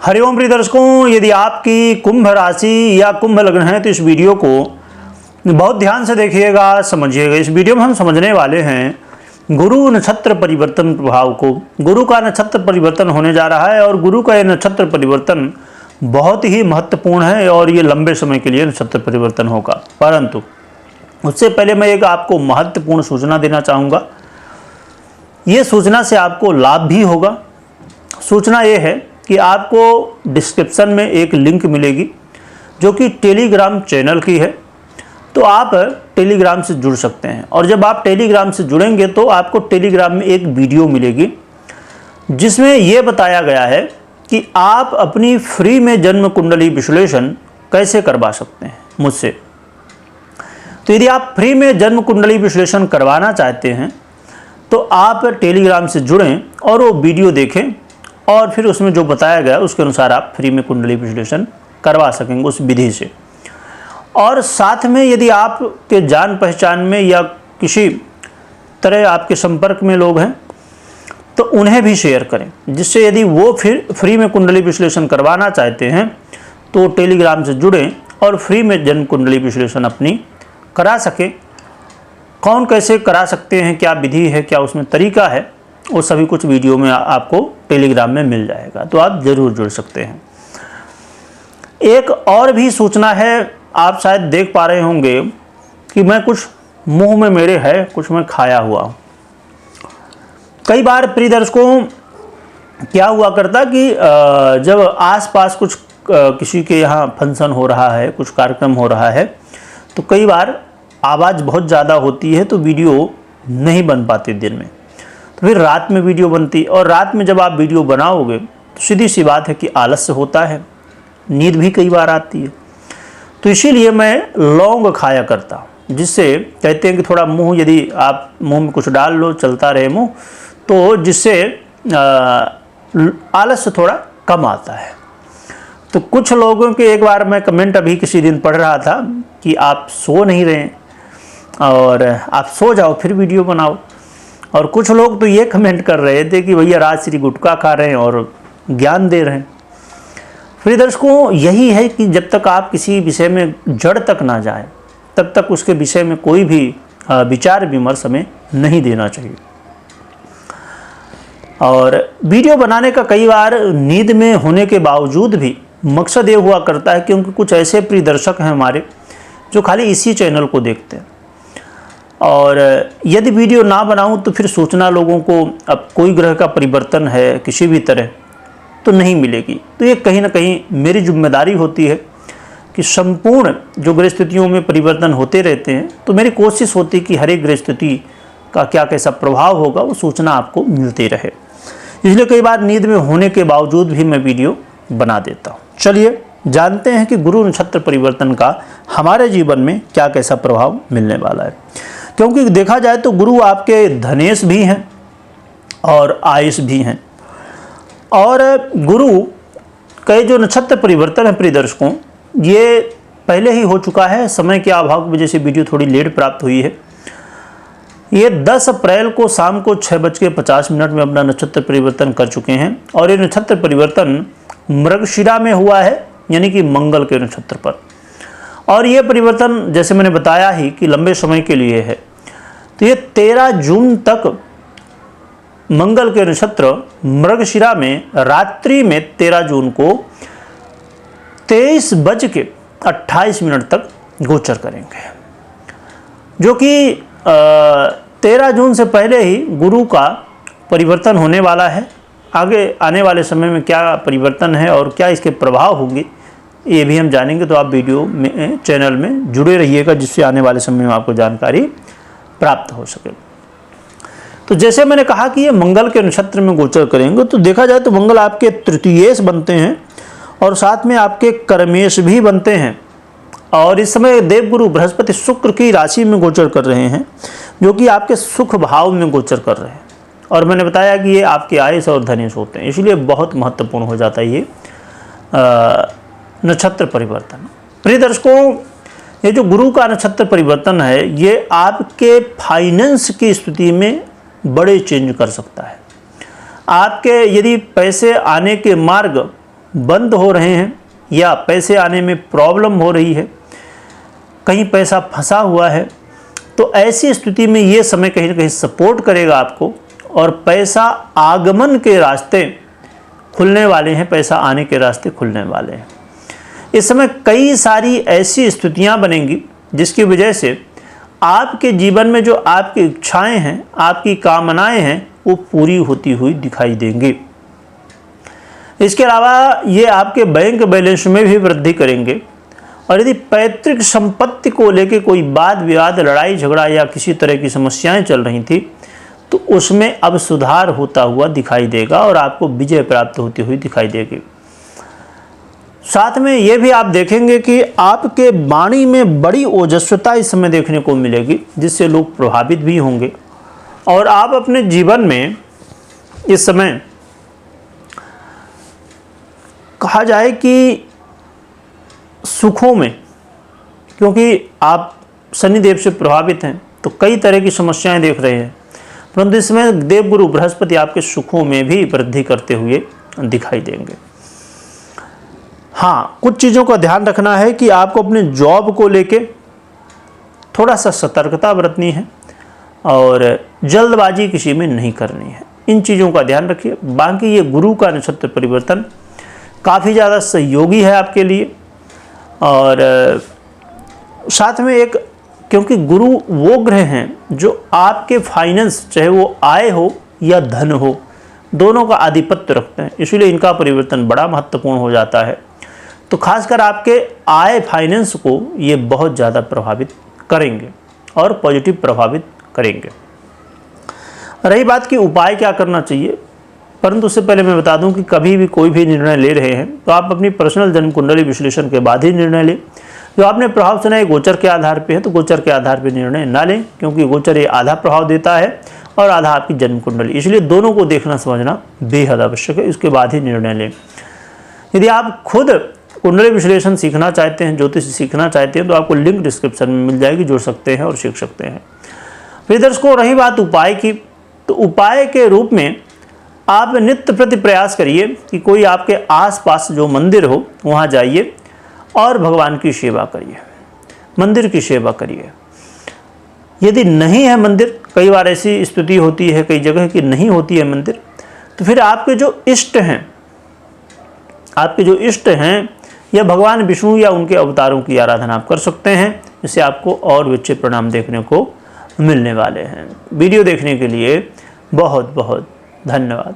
हरिओम प्रिय दर्शकों, यदि आपकी कुंभ राशि या कुंभ लग्न है तो इस वीडियो को बहुत ध्यान से देखिएगा, समझिएगा। इस वीडियो में हम समझने वाले हैं गुरु नक्षत्र परिवर्तन प्रभाव को। गुरु का नक्षत्र परिवर्तन होने जा रहा है और गुरु का यह नक्षत्र परिवर्तन बहुत ही महत्वपूर्ण है और ये लंबे समय के लिए नक्षत्र परिवर्तन होगा। परंतु उससे पहले मैं एक आपको महत्वपूर्ण सूचना देना चाहूँगा। ये सूचना से आपको लाभ भी होगा। सूचना ये है कि आपको डिस्क्रिप्शन में एक लिंक मिलेगी जो कि टेलीग्राम चैनल की है, तो आप टेलीग्राम से जुड़ सकते हैं। और जब आप टेलीग्राम से जुड़ेंगे तो आपको टेलीग्राम में एक वीडियो मिलेगी जिसमें यह बताया गया है कि आप अपनी फ्री में जन्म कुंडली विश्लेषण कैसे करवा सकते हैं मुझसे। तो यदि आप फ्री में जन्म कुंडली विश्लेषण करवाना चाहते हैं तो आप टेलीग्राम से जुड़ें और वो वीडियो देखें और फिर उसमें जो बताया गया उसके अनुसार आप फ्री में कुंडली विश्लेषण करवा सकेंगे उस विधि से। और साथ में यदि आपके जान पहचान में या किसी तरह आपके संपर्क में लोग हैं तो उन्हें भी शेयर करें, जिससे यदि वो फिर फ्री में कुंडली विश्लेषण करवाना चाहते हैं तो टेलीग्राम से जुड़ें और फ्री में जन्म कुंडली विश्लेषण अपनी करा सकें। कौन कैसे करा सकते हैं, क्या विधि है, क्या उसमें तरीका है, वो सभी कुछ वीडियो में आपको टेलीग्राम में मिल जाएगा, तो आप ज़रूर जुड़ सकते हैं। एक और भी सूचना है, आप शायद देख पा रहे होंगे कि मैं कुछ मुंह में मेरे है, कुछ मैं खाया हुआ हूँ। कई बार प्रिय दर्शकों क्या हुआ करता कि जब आसपास कुछ किसी के यहाँ फंक्शन हो रहा है, कुछ कार्यक्रम हो रहा है, तो कई बार आवाज़ बहुत ज़्यादा होती है तो वीडियो नहीं बन पाती दिन में, तो फिर रात में वीडियो बनती। और रात में जब आप वीडियो बनाओगे तो सीधी सी बात है कि आलस्य होता है, नींद भी कई बार आती है। तो इसीलिए मैं लौंग खाया करता हूँ, जिससे कहते हैं कि थोड़ा मुंह, यदि आप मुंह में कुछ डाल लो, चलता रहे मुंह, तो जिससे आलस्य थोड़ा कम आता है। तो कुछ लोगों के एक बार मैं कमेंट अभी किसी दिन पढ़ रहा था कि आप सो नहीं रहे और आप सो जाओ फिर वीडियो बनाओ। और कुछ लोग तो ये कमेंट कर रहे थे कि भैया राजश्री गुटखा खा रहे हैं और ज्ञान दे रहे हैं। प्रिय दर्शकों, यही है कि जब तक आप किसी विषय में जड़ तक ना जाए तब तक उसके विषय में कोई भी विचार विमर्श हमें नहीं देना चाहिए। और वीडियो बनाने का कई बार नींद में होने के बावजूद भी मकसद ये हुआ करता है, क्योंकि कुछ ऐसे प्रिय दर्शक हैं हमारे जो खाली इसी चैनल को देखते हैं, और यदि वीडियो ना बनाऊं तो फिर सूचना लोगों को अब कोई ग्रह का परिवर्तन है किसी भी तरह तो नहीं मिलेगी। तो ये कहीं ना कहीं मेरी जिम्मेदारी होती है कि संपूर्ण जो ग्रह स्थितियों में परिवर्तन होते रहते हैं, तो मेरी कोशिश होती है कि हर एक ग्रह स्थिति का क्या कैसा प्रभाव होगा वो सूचना आपको मिलती रहे। इसलिए कई बार नींद में होने के बावजूद भी मैं वीडियो बना देता हूँ। चलिए जानते हैं कि गुरु नक्षत्र परिवर्तन का हमारे जीवन में क्या कैसा प्रभाव मिलने वाला है। क्योंकि देखा जाए तो गुरु आपके धनेश भी हैं और आयुष भी हैं, और गुरु के जो नक्षत्र परिवर्तन है प्रिय दर्शकों, ये पहले ही हो चुका है। समय के अभाव की वजह से वीडियो थोड़ी लेट प्राप्त हुई है। ये 10 अप्रैल को शाम को 6:50 में अपना नक्षत्र परिवर्तन कर चुके हैं, और ये नक्षत्र परिवर्तन मृगशिरा में हुआ है, यानी कि मंगल के नक्षत्र पर। और ये परिवर्तन जैसे मैंने बताया ही कि लंबे समय के लिए है। तो ये 13 जून तक मंगल के नक्षत्र मृगशिरा में रात्रि में 13 जून को 23:28 तक गोचर करेंगे, जो कि 13 जून से पहले ही गुरु का परिवर्तन होने वाला है। आगे आने वाले समय में क्या परिवर्तन है और क्या इसके प्रभाव होंगे ये भी हम जानेंगे। तो आप वीडियो में चैनल में जुड़े रहिएगा, जिससे आने वाले समय में आपको जानकारी प्राप्त हो सके। तो जैसे मैंने कहा कि ये मंगल के नक्षत्र में गोचर करेंगे, तो देखा जाए तो मंगल आपके तृतीयेश बनते हैं और साथ में आपके कर्मेश भी बनते हैं। और इस समय देवगुरु बृहस्पति शुक्र की राशि में गोचर कर रहे हैं, जो कि आपके सुख भाव में गोचर कर रहे हैं। और मैंने बताया कि ये आपके आयुष और धनेश होते हैं, इसलिए बहुत महत्वपूर्ण हो जाता है ये नक्षत्र परिवर्तन। प्रिय दर्शकों, ये जो गुरु का नक्षत्र परिवर्तन है, ये आपके फाइनेंस की स्थिति में बड़े चेंज कर सकता है। आपके यदि पैसे आने के मार्ग बंद हो रहे हैं या पैसे आने में प्रॉब्लम हो रही है, कहीं पैसा फंसा हुआ है, तो ऐसी स्थिति में ये समय कहीं ना कहीं सपोर्ट करेगा आपको और पैसा आगमन के रास्ते खुलने वाले हैं, पैसा आने के रास्ते खुलने वाले हैं। इस समय कई सारी ऐसी स्थितियां बनेंगी जिसकी वजह से आपके जीवन में जो आपकी इच्छाएं हैं, आपकी कामनाएं हैं, वो पूरी होती हुई दिखाई देंगी। इसके अलावा ये आपके बैंक बैलेंस में भी वृद्धि करेंगे और यदि पैतृक संपत्ति को लेकर कोई वाद विवाद, लड़ाई झगड़ा या किसी तरह की समस्याएं चल रही थी तो उसमें अब सुधार होता हुआ दिखाई देगा और आपको विजय प्राप्त होती हुई दिखाई देगी। साथ में ये भी आप देखेंगे कि आपके वाणी में बड़ी ओजस्वता इस समय देखने को मिलेगी, जिससे लोग प्रभावित भी होंगे और आप अपने जीवन में इस समय कहा जाए कि सुखों में, क्योंकि आप शनिदेव से प्रभावित हैं तो कई तरह की समस्याएं देख रहे हैं, परंतु इसमें देवगुरु बृहस्पति आपके सुखों में भी वृद्धि करते हुए दिखाई देंगे। हाँ, कुछ चीज़ों का ध्यान रखना है कि आपको अपने जॉब को लेके थोड़ा सा सतर्कता बरतनी है और जल्दबाजी किसी में नहीं करनी है। इन चीज़ों का ध्यान रखिए। बाकी ये गुरु का नक्षत्र परिवर्तन काफ़ी ज़्यादा सहयोगी है आपके लिए और साथ में एक, क्योंकि गुरु वो ग्रह हैं जो आपके फाइनेंस, चाहे वो आय हो या धन हो, दोनों का आधिपत्य रखते हैं, इसलिए इनका परिवर्तन बड़ा महत्वपूर्ण हो जाता है। तो खासकर आपके आय, फाइनेंस को ये बहुत ज़्यादा प्रभावित करेंगे और पॉजिटिव प्रभावित करेंगे। रही बात कि उपाय क्या करना चाहिए, परंतु उससे पहले मैं बता दूं कि कभी भी कोई भी निर्णय ले रहे हैं तो आप अपनी पर्सनल जन्म कुंडली विश्लेषण के बाद ही निर्णय लें। जो आपने प्रभाव सुना है गोचर के आधार पे है, तो गोचर के आधार पे निर्णय ना लें, क्योंकि गोचर ये आधा प्रभाव देता है और आधा आपकी जन्म कुंडली, इसलिए दोनों को देखना समझना बेहद आवश्यक है। इसके बाद ही निर्णय लें। यदि आप खुद कुंडली विश्लेषण सीखना चाहते हैं, ज्योतिष सीखना चाहते हैं, तो आपको लिंक डिस्क्रिप्शन में मिल जाएगी, जुड़ सकते हैं और सीख सकते हैं। फिर दर्शकों, रही बात उपाय की, तो उपाय के रूप में आप नित्य प्रति प्रयास करिए कि कोई आपके आसपास जो मंदिर हो वहाँ जाइए और भगवान की सेवा करिए, मंदिर की सेवा करिए। यदि नहीं है मंदिर, कई बार ऐसी स्थिति होती है कई जगह की नहीं होती है मंदिर, तो फिर आपके जो इष्ट हैं या भगवान विष्णु या उनके अवतारों की आराधना आप कर सकते हैं, जिससे आपको और अच्छे परिणाम देखने को मिलने वाले हैं। वीडियो देखने के लिए बहुत बहुत धन्यवाद।